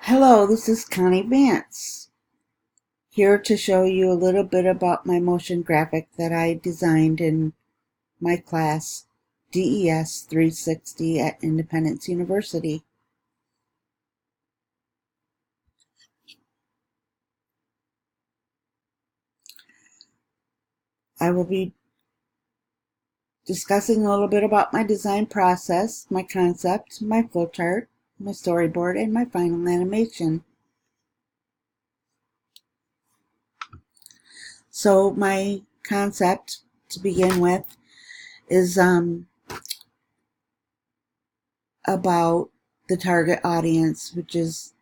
Hello, this is Connie Vance, here to show you a little bit about my motion graphic that I designed in my class DES 360 at Independence University. I will be discussing a little bit about my design process, my concept, my flowchart, my storyboard, and my final animation. So my concept to begin with is about the target audience, which is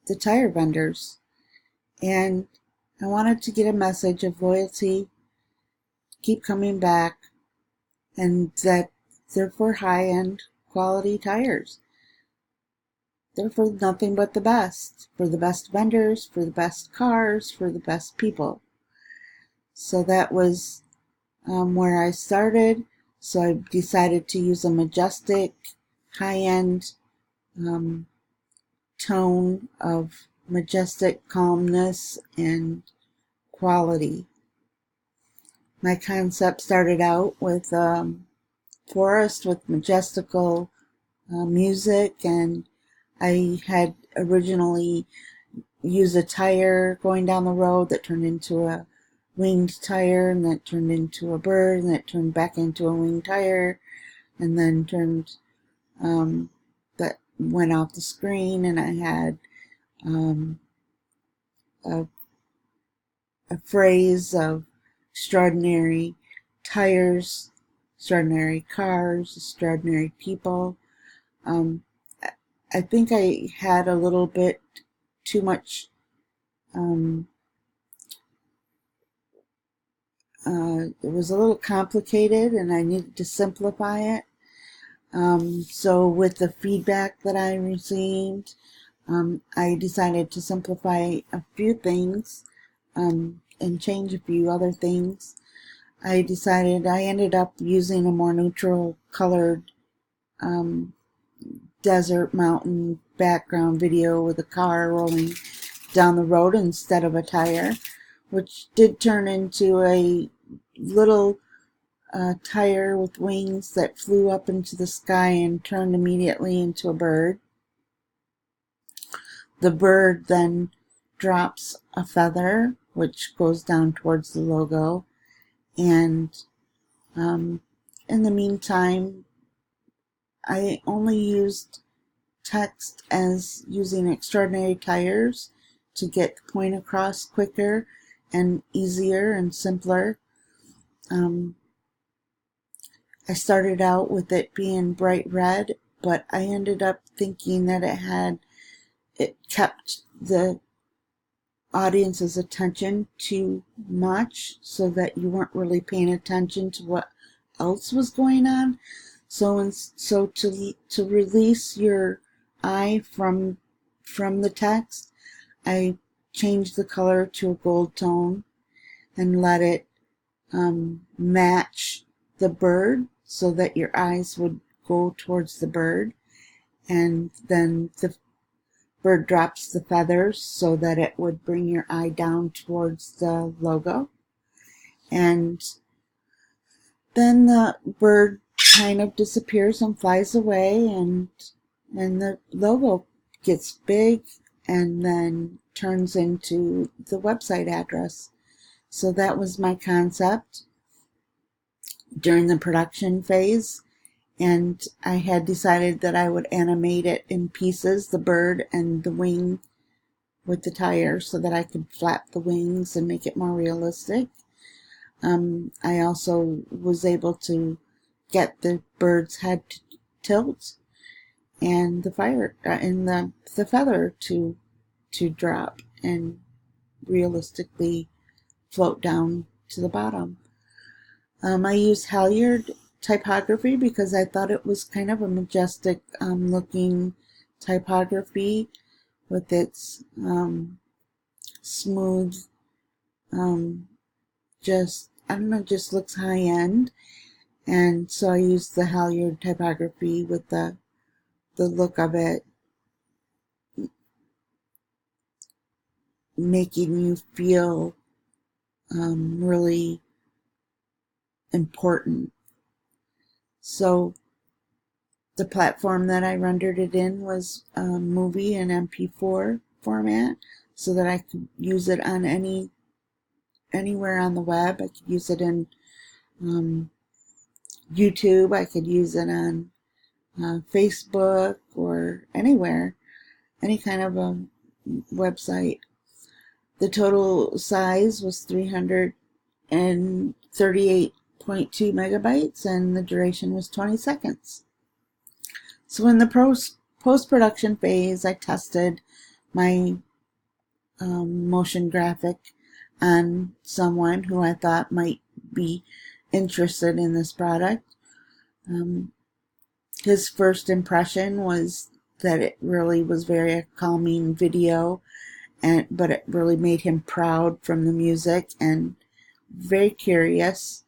the tire vendors. And I wanted to get a message of loyalty, keep coming back, and that they're for high-end quality tires. They're for nothing but the best, for the best vendors, for the best cars, for the best people. So that was where I started. So I decided to use a majestic, high-end tone of majestic calmness and quality. My concept started out with forest with majestical music, and I had originally used a tire going down the road that turned into a winged tire, and that turned into a bird, and that turned back into a winged tire, and then that went off the screen, and I had a, a phrase of extraordinary tires, extraordinary cars, extraordinary people. I think I had a little bit too much it was a little complicated, and I needed to simplify it. So with the feedback that I received, I decided to simplify a few things and change a few other things. I ended up using a more neutral colored desert mountain background video with a car rolling down the road instead of a tire, which did turn into a little tire with wings that flew up into the sky and turned immediately into a bird. The bird then drops a feather, which goes down towards the logo, and in the meantime, I only used text as using extraordinary tires to get the point across quicker and easier and simpler. I started out with it being bright red, but I ended up thinking that it kept the audience's attention too much, so that you weren't really paying attention to what else was going on. So to release your eye from the text, I changed the color to a gold tone and let it match the bird, so that your eyes would go towards the bird, and then the bird drops the feathers so that it would bring your eye down towards the logo, and then the bird kind of disappears and flies away, and the logo gets big and then turns into the website address. So that was my concept during the production phase, and I had decided that I would animate it in pieces, the bird and the wing with the tire, so that I could flap the wings and make it more realistic. I also was able to get the bird's head to tilt and the feather to drop and realistically float down to the bottom. I used Halyard typography because I thought it was kind of a majestic looking typography with its smooth, just looks high end. And so I used the Halyard typography with the look of it making you feel really important. So the platform that I rendered it in was movie and MP4 format, so that I could use it on anywhere on the web. I could use it in YouTube. I could use it on Facebook or anywhere, any kind of a website. The total size was 338.2 megabytes, and the duration was 20 seconds. So in the post-production phase, I tested my motion graphic on someone who I thought might be interested in this product. His first impression was that it really was very calming video, but it really made him proud from the music and very curious.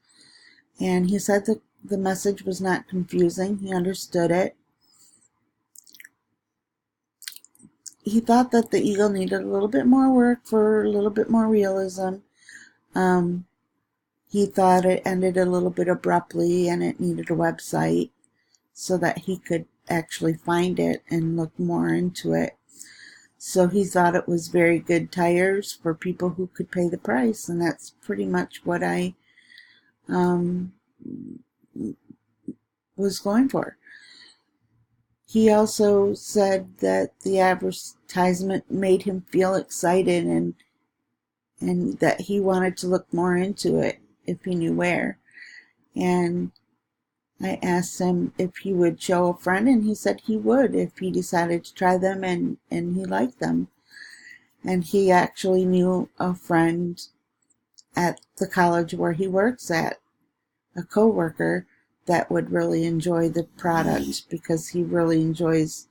And he said that the message was not confusing. He understood it. He thought that the eagle needed a little bit more work for a little bit more realism. He thought it ended a little bit abruptly and it needed a website so that he could actually find it and look more into it. So he thought it was very good tires for people who could pay the price, and that's pretty much what I was going for. He also said that the advertisement made him feel excited and that he wanted to look more into it if he knew where. And I asked him if he would show a friend, and he said he would if he decided to try them and he liked them. And he actually knew a friend at the college where he works at, a co-worker, that would really enjoy the product because he really enjoys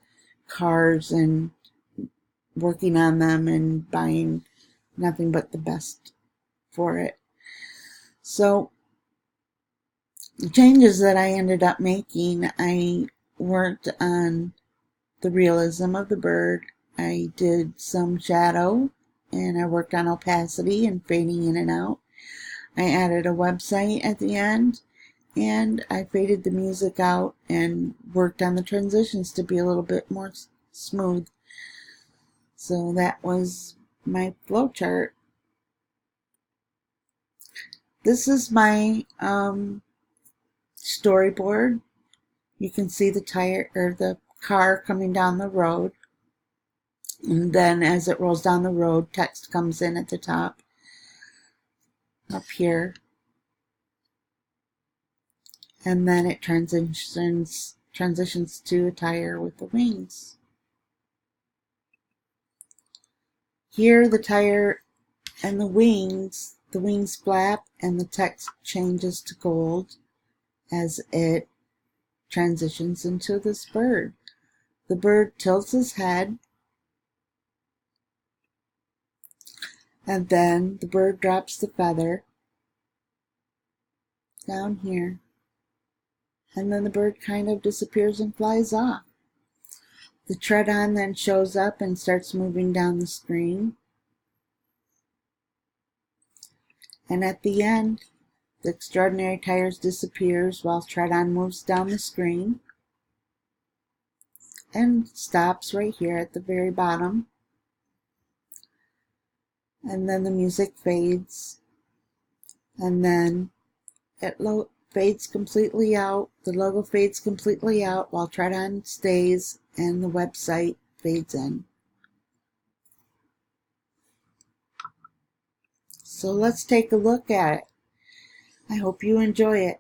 cars and working on them and buying nothing but the best for it. So the changes that I ended up making, I worked on the realism of the bird. I did some shadow, and I worked on opacity and fading in and out. I added a website at the end, and I faded the music out and worked on the transitions to be a little bit more smooth. So that was my flowchart. This is my storyboard. You can see the tire or the car coming down the road, and then as it rolls down the road, text comes in at the top up here, and then it transitions to a tire with the wings. Here the tire and the wings flap and the text changes to gold as it transitions into this bird. The bird tilts his head, and then the bird drops the feather down here, and then the bird kind of disappears and flies off. The tread-on then shows up and starts moving down the screen. And at the end, the Extraordinary Tires disappears while tread-on moves down the screen and stops right here at the very bottom. And then the music fades, and then it fades completely out. The logo fades completely out while tread-on stays and the website fades in. So let's take a look at it. I hope you enjoy it.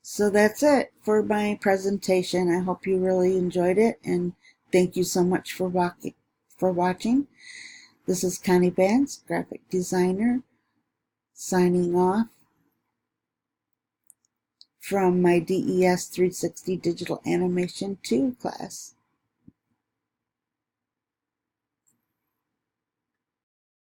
So that's it for my presentation. I hope you really enjoyed it, and thank you so much for watching. This is Connie Vance, graphic designer, signing off from my DES 360 Digital Animation 2 class.